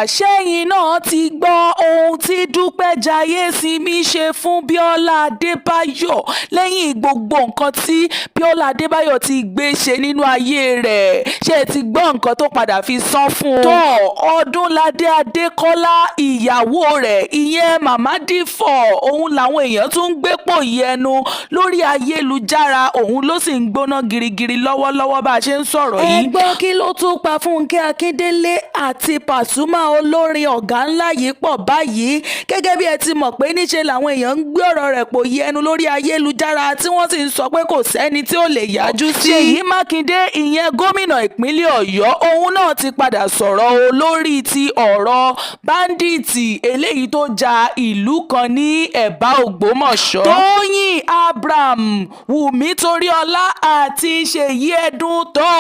ṣẹ́yìn náà ti gbọ́ ohun tí Dupe Jayesimi ṣe fún Biola Adebayo lẹ́yìn gbogbo nǹkan tí Biola Adebayo ti gbé ṣe nínú ayé rẹ̀. Ṣé ẹ ti gbọ́ nǹkan tó padà fi san fún un? tó Odunlade Adekola ìyàwó rẹ̀ ìyẹn màmá dìfọ̀ òun làwọn èèyàn tún ń gbépò yẹnu lórí ayélujára, òun ló sì ń gbóná girigiri lọ́wọ́lọ́wọ́ bá a ṣe ń sọ̀rọ̀ yìí. ẹ gbọ́ kí ló tún pa Funke Akindele àti Pasuma olórin ọ̀gá ńlá yìí pọ̀ báyìí. Gẹ́gẹ́ bí ẹ ti mọ̀ pé níṣe làwọn èèyàn ń gbé ọ̀rọ̀ rẹ̀ pò yẹnu lórí ayélujára tí wọ́n sì ń sọ pé kò sẹ́ni tí ó lè yájú sí. Ṣèyí Mákindé ìyẹn gómìnà ìpínlẹ̀ Ọ̀yọ́ òun náà ti padà sọ̀rọ̀ o lórí ti ọ̀rọ̀ báńdíìtì eléyìí tó ja ìlú kan ní Ẹ̀bá Ògbómọ̀ṣọ́. Toyin Wumi Toriola àti Ṣèyí Ẹ̀dùntọ́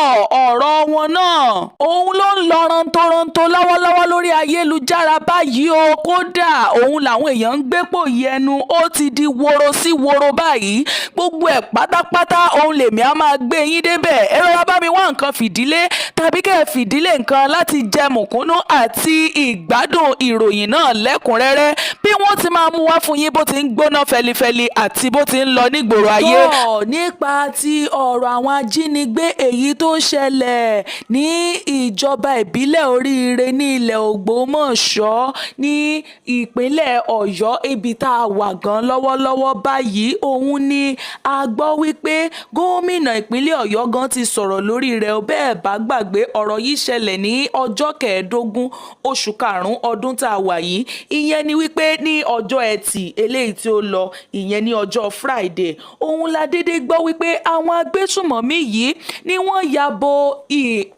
ọ̀rọ̀ wọn náà òun ló ń lọ rántó lọ́wọ́lọ́wọ́ lórí ayélujára báyìí o. Kódà òun làwọn èèyàn ń gbépò yẹnu, ó ti di woro sí woro báyìí. Gbogbo ẹ̀ pátápátá òun lèmi á máa gbé yín débẹ̀. ẹ rọra bá mi wá nǹkan fìdílé tàbí kẹ́ ẹ fìdílé nǹkan láti jẹ mùkúnnú àti ìgbádùn ìròyìn náà lẹ́kùnrẹ́rẹ́ bí wọ́n ti máa mú wá fún yín bó ti ń gbóná fẹlifẹli àti bó ti ń lọ nígboro ayé. Nípa ti ọ̀rọ̀ àwọn ajínigbé èyí tó ṣẹlẹ̀ ní ìjọba ìbílẹ̀ Oríire ní ilẹ̀ Ògbómọ̀ṣọ́ ní ìpínlẹ̀ Ọ̀yọ́ ibi tá a wà gan lọ́wọ́lọ́wọ́ báyìí, òun ni a gbọ́ wípé gómìnà ìpínlẹ̀ Ọ̀yọ́ gan ti sọ̀rọ̀ lórí rẹ̀. Bẹ́ẹ̀ bá gbàgbé ọ̀rọ̀ yìí ṣẹlẹ̀ ní ọjọ́ 15 oṣù karùn-ún ọdún tá a wà yìí. Ìyẹn ni wípé ní ọjọ́ Ẹtì eléyìí tí ó lọ, ìyẹn ní ọjọ́ Friday, òun la dédé gbọ́ wípé àwọn agbésùmọ̀mí yìí ni wọ́n ya bo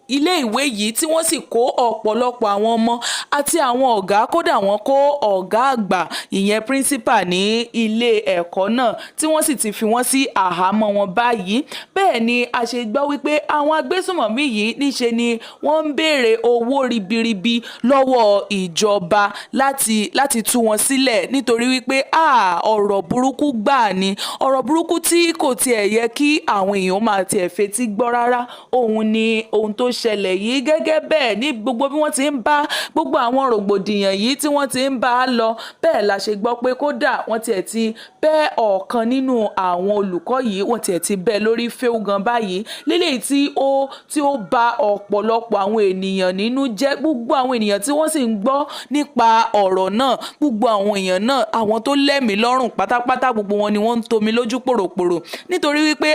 ilé ìwé yìí tí wọ́n sì kó ọ̀pọ̀lọpọ̀ àwọn ọmọ àti àwọn ọ̀gá, kódà wọ́n kó ọ̀gá àgbà ìyẹn principal ní ilé ẹ̀kọ́ náà tí wọ́n sì ti fi wọ́n sí àhámọ́ wọn báyìí. Bẹ́ẹ̀ ni a ṣe gbọ́ wípé àwọn agbésùmọ̀mí yìí níṣe ni wọ́n ń béèrè owó ribiribi lọ́wọ́ ìjọba láti tú wọn sílẹ̀ nítorí wípé ọ̀rọ̀ burúkú gbáà ni, ọ̀rọ̀ burúkú tí kò tiẹ̀ yẹ kí àwọn èèyàn máa tiẹ̀ fetí gbọ́ rárá. Òun ni ohun tó ṣẹlẹ̀ yìí. Gẹ́gẹ́ bẹ́ẹ̀ ní gbogbo bí wọ́n ti ń bá gbogbo àwọn rògbòdìyàn yìí tí wọ́n ti ń bá a lọ, bẹ́ẹ̀ la ṣe gbọ́ pé kódà wọ́n tiẹ̀ ti bẹ́ ọ̀kan nínú àwọn olùkọ́ yìí, wọ́n tiẹ̀ ti bẹ́ lórí fẹ́ù gan báyìí lélẹ́yìí tí ó bà ọ̀pọ̀lọpọ̀ àwọn ènìyàn nínú jẹ́. Gbogbo àwọn ènìyàn tí wọ́n sì ń gbọ́ nípa ọ̀rọ̀ náà, gbogbo àwọn èèyàn náà, àwọn tó lẹ́mìí lọ́rùn pátápátá, gbogbo wọn ni wọ́n ń tomi lójú pòròpòrò nítorí wípé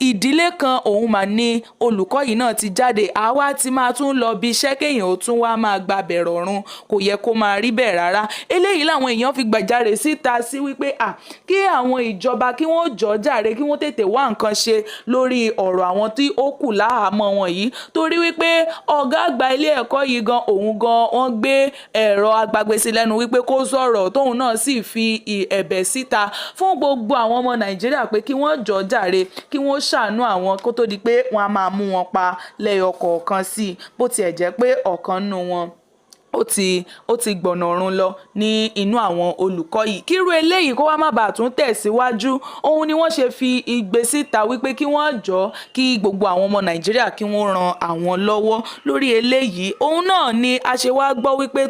ìdílé kan òun mà ní olùkọ́ yìí náà ti jáde. Àwa ti máa tún lọ bí iṣẹ́ kéèyàn ó tún wá máa gba bẹ̀rẹ̀ ọ̀run, kò yẹ kó máa rí bẹ́ẹ̀ rárá. Eléyìí làwọn èèyàn fi gbàjarè síta sí wípé kí àwọn ìjọba kí wọ́n jọ̀ọ́ jàre kí wọ́n tètè wá nǹkan ṣe lórí ọ̀rọ̀ àwọn tí ó kù láhàámọ́ wọn yìí, torí wípé ọ̀gá àgbà ilé ẹ̀kọ́ yìí gan òun gan wọ́n gbé ẹ̀rọ agbágbèsì lẹ́nu wípé kó sọ̀rọ̀, tóun náà sì fi ẹ̀bẹ̀ síta fún gbogbo àwọn ọmọ Nàìjíríà pé kí wọ́n jọ̀ọ́ jàre kí wọ́n ṣàánú àwọn kó tó di pé wọ́n á máa mú wọn pa lẹ́yọ kọ̀ọ̀kan sí i, bó tiẹ̀ jẹ́ pé ọ̀kan nù wọn ó ti gbọ̀nà ọ̀run lọ ní inú àwọn olùkọ́ yìí. Kírú eléyìí kó wá má bàa tún tẹ̀síwájú, òun ni wọ́n ṣe fi igbe síta wípé kí wọ́n jọ̀ọ́ kí gbogbo àwọn ọmọ Nàìjíríà kí wọ́n ran àwọn lọ́wọ́ lórí eléyìí. Òun náà ni a ṣe wá gbọ́ wípé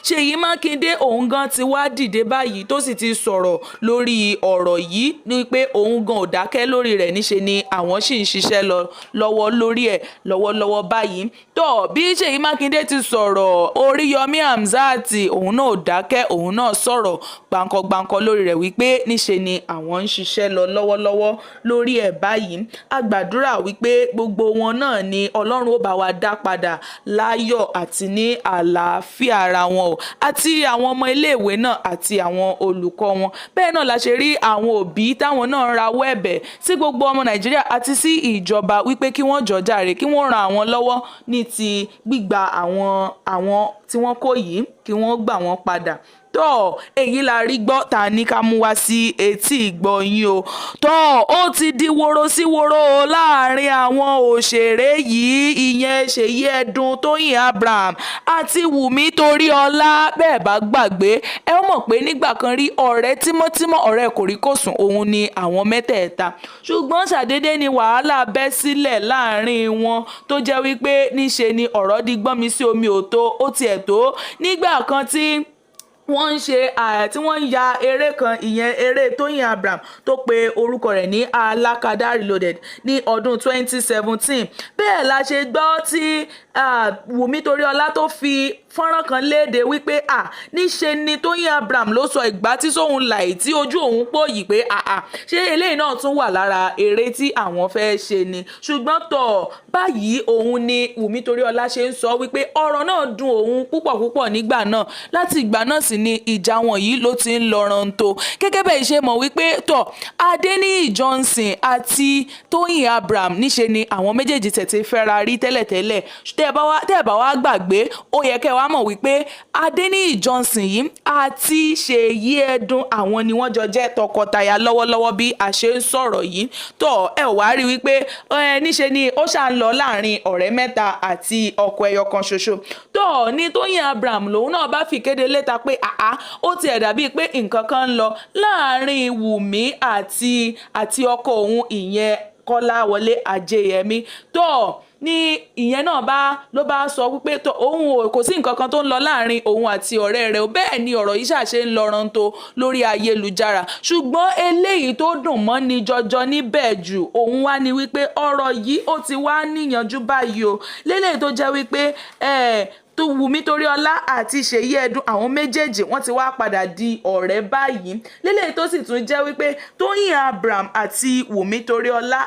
Ṣèyí Mákindé òun gan ti wá dìde báyìí tó sì ti sọ̀rọ̀ lórí ọ̀rọ̀ yìí ní pé òun gan ò dákẹ́ lórí rẹ̀, níṣe ni àwọn sì ń ṣiṣẹ́ lọ́wọ́ lórí ẹ̀ lọ́wọ́lọ́wọ́ báyìí. Bí Ṣèyí Mákindé ti sọ̀rọ̀, Oríyọmí Hamzat òun náà ò dákẹ́, òun náà sọ̀rọ̀ gbàǹkọ̀gbàǹkọ̀ lórí rẹ̀ wípé níṣe ni àwọn ń ṣiṣẹ́ lọ́wọ́lọ́wọ́ lórí ẹ̀ báyìí. A gbàdúrà wípé gbogbo wọn náà ni Ọlọ́run ó bá wa dá padà láyọ̀ àti ní àlàáfíà ara wọn o, àti àwọn ọmọ iléèwé náà àti àwọn olùkọ́ wọn. Bẹ́ẹ̀ náà la ṣe rí àwọn òbí táwọn náà ń rawọ́ ẹ̀bẹ̀ sí gbogbo ọmọ Nàìjíríà àti sí ìjọba wípé kí wọ́n jọ̀ọ́ jàre kí wọ́n ran àwọn lọ́wọ́ ní ti gbígba àwọn tí wọ́n kó yìí kí wọ́n gbà wọ́n padà. Èyí la rí gbọ́ ta ní ká mú wá sí etí ìgbọ́ yín o. Ó ti di woro sí woro láàrin àwọn òṣèré yìí, ìyẹn Ṣèyí Ẹ̀dùn, Toyin àti Wumi Toriola. Bẹ́ẹ̀ bá gbàgbé ẹ mọ̀ pé nígbà kan rí ọ̀rẹ́ tímọ́tímọ́ ọ̀rẹ́ kòríkòsùn òun ni àwọn mẹ́tẹ̀ẹ̀ta ṣùgbọ́n ṣàdédé ni wàhálà bẹ́ sílẹ̀ láàrin wọn tó jẹ́ wípé níṣe ni ọ̀rọ̀ di gbọ́n mi sí omi òtó ó tiẹ̀ tó nígbà kan tí wọ́n ń ṣe tí wọ́n ń ya eré kan ìyẹn eré Toyin Abraham tó pe orúkọ rẹ̀ ní Alákadá Reloaded ní ọdún 2017 bẹ́ẹ̀ la ṣe gbọ́ tí Wumi Toriola tó fi fọ́nrán kan léde wípé níṣe ni Toyin Abraham ló sọ ìgbà tí sóhun láì tí ojú òun pò yìí pé ṣé eléyìí náà tún wà lára eré tí àwọn fẹ́ ṣe ni ṣùgbọ́n tọ̀ báyìí òun ni Wumi Toriola ṣe ń sọ wípé ọ̀rọ̀ náà dùn òun púpọ̀ nígbà náà láti ìgbà náà sì ni ìjà wọn yìí ló ti ń lọ́rán tó gẹ́gẹ́ bẹ́ẹ̀ ṣe mọ̀ wípé tọ̀ Adéníyì Johnson àti Toyin Abraham níṣe ni àwọn méjèèjì tẹ̀tẹ̀ fẹ́ra rí tẹ́lẹ̀tẹ́lẹ̀ tẹ́ ẹ bá wá gbàgbé ó yẹ kẹ́ wá mọ̀ wípé Adéníyì Johnson yìí àti Ṣèyí Ẹdùn àwọn ni wọ́n jọ jẹ́ tọkọtaya lọ́wọ́lọ́wọ́ bí a ṣe ń sọ̀rọ̀ yìí tọ́ ẹ wá rí wípé níṣe ni ó ṣà ń lọ láàrin ọ̀rẹ́ mẹ́ta àti ọkọ ẹyọ kan ṣoṣo tọ́ ní Toyin Abraham lòun náà bá fi kéde léta pé ó tiẹ̀ dàbí pé nǹkan kan ń lọ láàrin Wùmí àti ọkọ òun ìyẹn Kọ́láwọlé Ajéyẹmí tọ́ ní ìyẹn náà ló bá sọ wípé òun kò sí nǹkan kan tó ń lọ láàrin òun àti ọ̀rẹ́ rẹ̀ bẹ́ẹ̀ ni ọ̀rọ̀ yìí ṣàṣe ń lọ́rán tó lórí ayélujára ṣùgbọ́n eléyìí tó dùn mọ́ ni jọjọ níbẹ̀ jù òun wá ní wípé ọ̀rọ̀ yìí ó ti wá níyànjú báyìí o lélẹ́yìí tó jẹ́ wípé Wumi Toriola àti Ṣèyí Ẹdùn àwọn méjèèjì wọ́n ti wá padà di ọ̀rẹ́ báyìí lélẹ́yìí tó sì tún jẹ́ wípé Toyin Abraham àti Wumi Toriola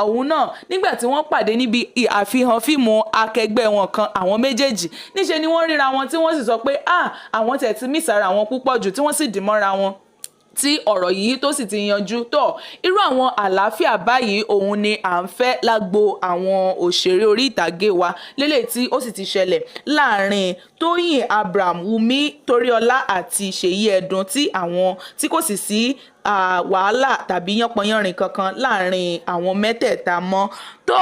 àwọn náà nígbà tí wọ́n pàdé níbi àfihàn fíìmù akẹgbẹ́ wọn kan àwọn méjèèjì níṣe ni wọ́n ríra wọn tí wọ́n sì sọ pé àwọn tẹ̀ ti mísàrà wọn púpọ̀ jù tí wọ́n sì dì mọ́ra wọn tí ọ̀rọ̀ yìí tó sì ti yanjú tọ̀ irú àwọn àlàáfíà báyìí òun ni à ń fẹ́ lágbo àwọn òṣèré orí ìtàgé wa lélẹ̀ tí ó sì ti ṣẹlẹ̀ láàrin Toyin Abraham Wumi Toriola àti Ṣèyí Ẹdùn tí kò sì sí wàhálà tàbí yánpọnyánrin kankan láàrin àwọn mẹ́tẹ̀ẹ̀ta mọ́ tó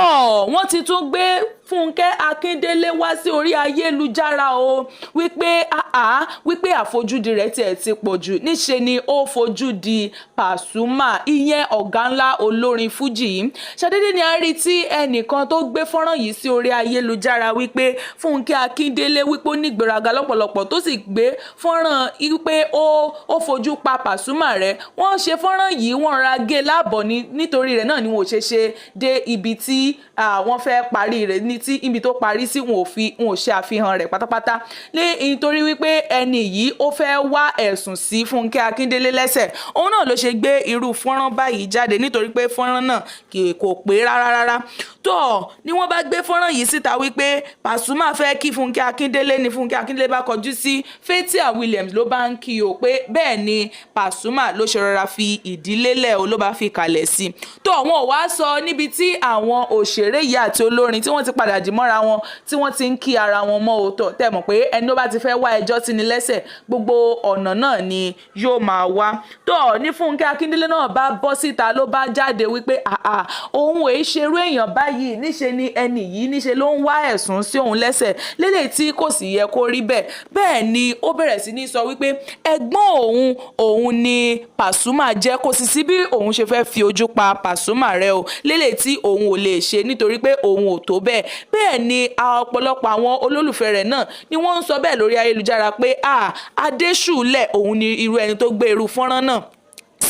wọ́n ti tún gbé Fúnkẹ́ Akíndélé wá sí orí ayélujára o wípé àfojúdi rẹ̀ tiẹ̀ ti pọ̀ jù níṣe ni ó fojú di Pasuma ìyẹn ọ̀gá ńlá olórin fújì yìí ṣàdédé ni a rí tí ẹnìkan tó gbé fọ́nrán yìí sí orí ayélujára wípé Fúnkẹ́ Akíndélé wípé ó nígbéraga lọ́pọ̀lọpọ̀ tó sì gbé fọ́nrán wípé ó fojú pa Pasuma rẹ̀ wọ́n ṣe fọ́nrán yìí wọ́n ra gé láàbọ̀ nítorí rẹ̀ náà ni wọ́n ṣe dé ibi tí wọ́n fẹ́ parí rẹ̀ ní tí ibi tó parí sí wọn ò ṣe àfihàn rẹ̀ pátápátá nítorí wípé ẹni yìí ó fẹ́ wá ẹ̀sùn sí Fúnkẹ́ Akíndélé lẹ́sẹ̀ òun náà ló ṣe gbé irú fọ́nrán báyìí jáde nítorí pé fọ́nrán náà kò pé rárá tó ni wọ́n bá gbé fọ́nrán yìí síta wípé Pasuma fẹ́ kí Fúnkẹ́ Akíndélé ni Fúnkẹ́ Akíndélé bá kọjú sí Fathia Williams ló bá ń kí o pé bẹ́ẹ̀ ni Pasuma ló ṣe rọra fi ìdílé lẹ̀ o ló bá fi kalẹ̀ sí tó wọn ò wá sọ níbi tí àwọn òṣèré yìí àti olórin tí wọ́n ti padà dì mọ́ra wọn tí wọ́n ti ń kí ara wọn mọ́ òótọ́ tẹ́ mọ̀ pé ẹni tó bá ti fẹ́ wá ẹjọ́ tí ni lẹ́sẹ̀ gbogbo ọ̀nà náà ni yóò máa wá tó ní Fúnkẹ́ Akíndélé náà bá bọ́ síta ló bá jáde wípé òun èé ṣerú èèyàn báyìí níṣe ni ẹni yìí níṣe ló ń wá ẹ̀sùn sí òun lẹ́sẹ̀ lélẹ̀ tí kò sì yẹ kó rí bẹ́ẹ̀ ni ó bẹ̀rẹ̀ sí ní sọ wípé ẹ̀gbọ́n òun ni Pasuma jẹ́ kò sì sí bí òun ṣe fẹ́ fi ojú pa Pasuma rẹ̀ o lélẹ̀ tí òun ò lè ṣe nítorí pé òun ò tó bẹ́ẹ̀ ni ọ̀pọ̀lọpọ̀ àwọn olólùfẹ́ rẹ̀ náà ni wọ́n ń sọ bẹ́ẹ̀ lórí ayélujára pé adéṣùlẹ̀ òun ni irú ẹni tó gbé irú fọ́nrán náà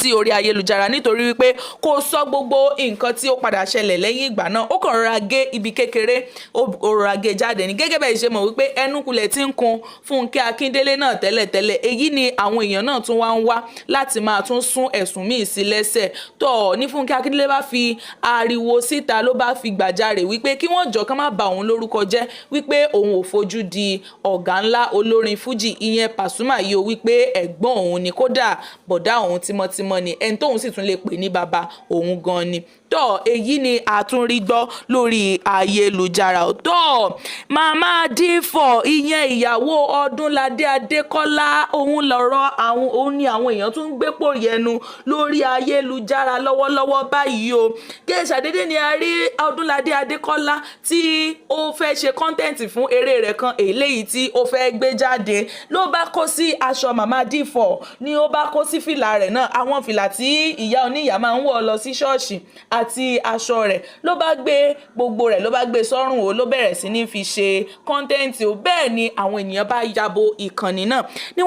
sí orí ayélujára nítorí wípé kò sọ gbogbo nǹkan tí ó padà ṣẹlẹ̀ lẹ́yìn ìgbà náà ó kàn rọra gé ibi kékeré ó rọra gé jáde ní gẹ́gẹ́ bẹ́ẹ̀ ṣe mọ̀ wípé ẹnukulẹ̀ tí ń kun Fúnkẹ́ Akíndélé náà tẹ́lẹ̀tẹ́lẹ̀ èyí ni àwọn èèyàn náà tún wá ń wá láti máa tún sún ẹ̀sùn míì sí lẹ́sẹ̀ tó ní Fúnkẹ́ Akíndélé bá fi ariwo síta ló bá fi gbàjarè wípé kí wọ́n jọ kán má bà òun lórúkọ jẹ́ wípé òun ò fojú di ọ̀gá ńlá olórin fújì ìyẹn Pasuma yìí ó wípé ẹ̀gbọ́n òun ni kódà bọ̀dá òun tímọ́tímọ́ ọmọ ni ẹni tóun sì tún lè pè ní bàbá òun gan ni. Tó èyí ni àtúnrí gbọ́ lórí ayélujára. Tó màmá D4 ìyẹn ìyàwó Odunlade Adekola òun ni àwọn èèyàn tún ń gbé pò yẹnu lórí ayélujára lọ́wọ́lọ́wọ́ báyìí o. Ṣàdédé ni a rí Odunlade Adekola tí ó fẹ́ ṣe kọ́ńtẹ́ǹtì fún eré rẹ̀ kan eléyìí tí ó fẹ́ gbé jáde ló bá kó sí aṣọ màmá D4 ni ó bá kó sí fìlà rẹ̀ náà, àwọn fìlà tí ìyá oníyàá máa ń wọ̀ lọ sí ṣọ́ọ̀ṣì àti aṣọ rẹ̀ ló bá gbé gbogbo rẹ̀ ló bá gbé sọ́rùn o ló bẹ̀rẹ̀ sí ní fi ṣe kọ́ńtẹ́ǹtì o. Bẹ́ẹ̀ ni àwọn ènìyàn bá yabo ìkànnì náà ni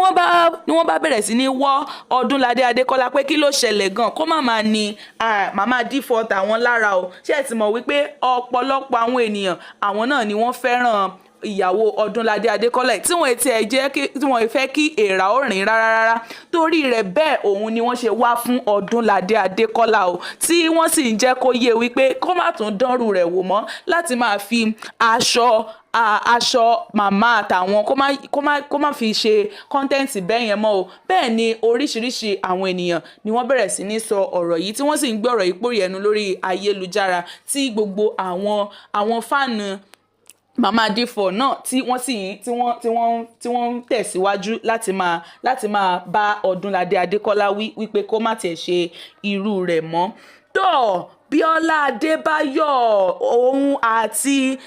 wọ́n bá bẹ̀rẹ̀ sí ní wọ́ Odunlade Adekola pé kí ló ṣẹlẹ̀ gan kó má ní màmá D4 tàwọn lára o. Ṣé ẹ ti mọ̀ wípé ọ̀pọ̀lọpọ̀ àwọn ènìyàn àwọn náà ni wọ́n fẹ́ràn ìyàwó Odunlade Adekola tí wọ́n fẹ́ kí èèrà ó rìn rárá torí rẹ̀ bẹ́ẹ̀ òun ni wọ́n ṣe wá fún Odunlade Adekola o tí wọ́n sì ń jẹ́ kó yé wípé kó má tún dánrù rẹ̀ wò mọ́ láti máa fi aṣọ màmá àtàwọn kó má fi ṣe kọ́ńtẹ́ǹtì bẹ́ẹ̀ yẹn mọ́ o. Bẹ́ẹ̀ ni oríṣiríṣi àwọn ènìyàn ni wọ́n bẹ̀rẹ̀ sí ní sọ ọ̀rọ̀ yìí tí wọ́n sì ń gbé ọ̀rọ̀ yìí pòrí ẹnu lórí ayélujára tí gbogbo àwọn fáànù màmá D4 náà tí wọ́n ń tẹ̀síwájú láti máa bá Odunlade Adekola wípé kó má tiẹ̀ ṣe irú rẹ̀ mọ́. Tó Biola Adebayo òun àti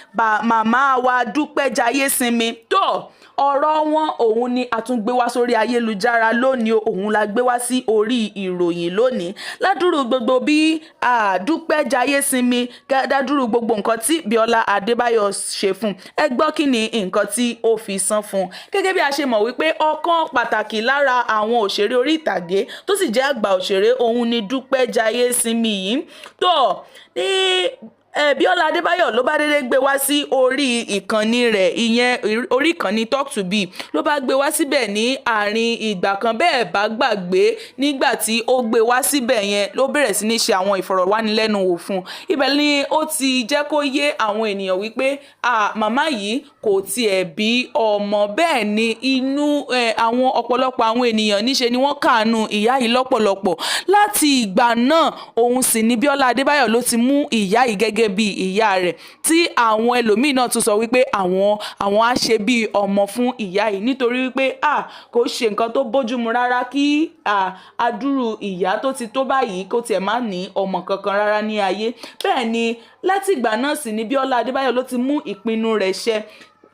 màmá wa Dupe Jayesimi tó ọ̀rọ̀ wọn òun ni a tún gbé wá sórí ayélujára lónìí òun la gbé wá sí orí ìròyìn lónìí ládùúrú gbogbo bí Dupe Jayesimi dádúrú gbogbo nǹkan tí Biola Adebayo ṣe fún ẹ gbọ́ kí ni nǹkan tí ó fi san fún gẹ́gẹ́ bí a ṣe mọ̀ wípé ọ̀kan pàtàkì lára àwọn òṣèré orí ìtàgé tó sì jẹ́ àgbà òṣèré òun ni Dupe Jayesimi yìí tó ní Biola Adebayo ló bá dédé gbé wá sí orí ìkànnì rẹ̀ ìyẹn orí ìkànnì Talk to Be ló bá gbé wá síbẹ̀ ní àárín ìgbà kan bẹ́ẹ̀ bá gbàgbé nígbà tí ó gbé wá síbẹ̀ yẹn ló bẹ̀rẹ̀ sí ní ṣe àwọn ìfọ̀rọ̀wánilẹ́nuwò fún ibẹ̀ ni ó ti jẹ́ kó yé àwọn ènìyàn wípé màmá yìí kò tiẹ̀ bí ọmọ bẹ́ẹ̀ ni inú àwọn ọ̀pọ̀lọpọ̀ àwọn ènìyàn níṣe ni wọ́n kàánú ìyá yìí lọ́pọ̀lọpọ̀ láti ìgbà náà òun sì ni Biola Adebayo ló ti mú ìyá yìí gẹ́gẹ́ bí ìyá rẹ̀ tí àwọn ẹlòmíín náà tún sọ wípé àwọn á ṣe bí ọmọ fún ìyá yìí nítorí wípé kò ṣe nǹkan tó bójúmu rárá kí adúrú ìyá tó ti tó báyìí kó tiẹ̀ má ní ọmọ kankan rárá ní ayé. Bẹ́ẹ̀ ni láti ìgbà náà sì ni Biola Adebayo ló ti mú ìpinnu rẹ̀ ṣẹ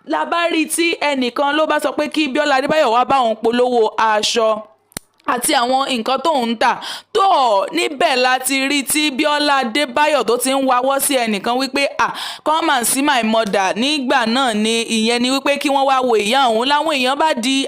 labárí tí ẹnìkan ló bá sọ pé kí Biola Adebayo wá bá òun polówó aṣọ àti àwọn nǹkan tó ń tà tó níbẹ̀ láti rí tí Biola Adebayo tó ti ń wáwọ́ sí ẹnìkan wípé come and see my mother nígbà náà ni ìyẹn ni wípé kí wọ́n wá wo ìyá òun láwọn èèyàn bá di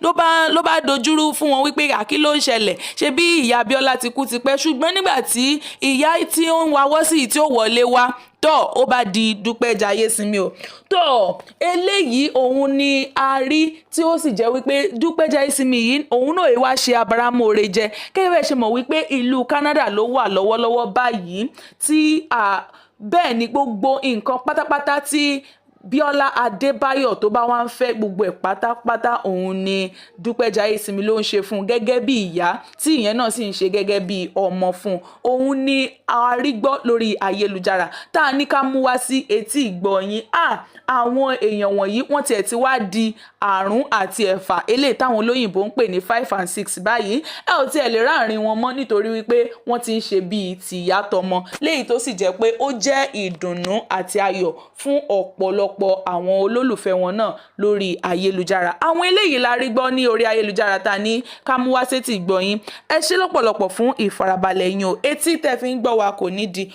ló bá dojúrú fún wọn wípé kí ló ń ṣẹlẹ̀ ṣe bí ìyá Biola ti kú tipẹ́ ṣùgbọ́n nígbà tí ìyá tí ó ń wáwọ́ sí tí ó wọlé wá tó ó bá di Dupe Jayesimi o tó eléyìí òun ni a rí tí ó sì jẹ́ wípé Dupe Jayesimi yìí òun náà wá ṣe abáramóore jẹ kẹ́kẹ́ bẹ́ẹ̀ ṣe mọ̀ wípé ìlú Canada ló wà lọ́wọ́lọ́wọ́ báyìí tí bẹ́ẹ̀ ni gbogbo nǹkan pátápátá tí Biola Adebayo tó bá wá ń fẹ́ gbogbo ẹ̀ pátápátá òun ni Dupe Jayesimi ló ń ṣe fún gẹ́gẹ́ bí ìyá tí ìyẹn náà sì ń ṣe gẹ́gẹ́ bí ọmọ fún òun ni a rí gbọ́ lórí ayélujára tá a ní ká mú wá sí etí ìgbọ̀nyín àwọn èèyàn wọ̀nyí wọ́n tiẹ̀ ti wá di àrún àti ẹ̀fà eléyìí táwọn olóyìnbó ń pè ní 5 and 6 báyìí ò tiẹ̀ lè ráàrin wọn mọ́ nítorí wípé wọ́n ti ń ṣe bíi tìyá tọmọ léyìí tó sì jẹ́ pé ó jẹ́ ìdùnnú àti ayọ̀ fún ọ̀pọ̀lọpọ̀ àwọn olólùfẹ́ wọn náà lórí ayélujára. Àwọn eléyìí la rí gbọ́ ní orí ayélujára ta ní ká mú wá sétí ìgbọ̀nyín ẹ ṣé lọ́pọ̀lọpọ̀ fún ìfarabalẹ̀ yín o etí tẹ́ fi ń gbọ́ wa kò ní di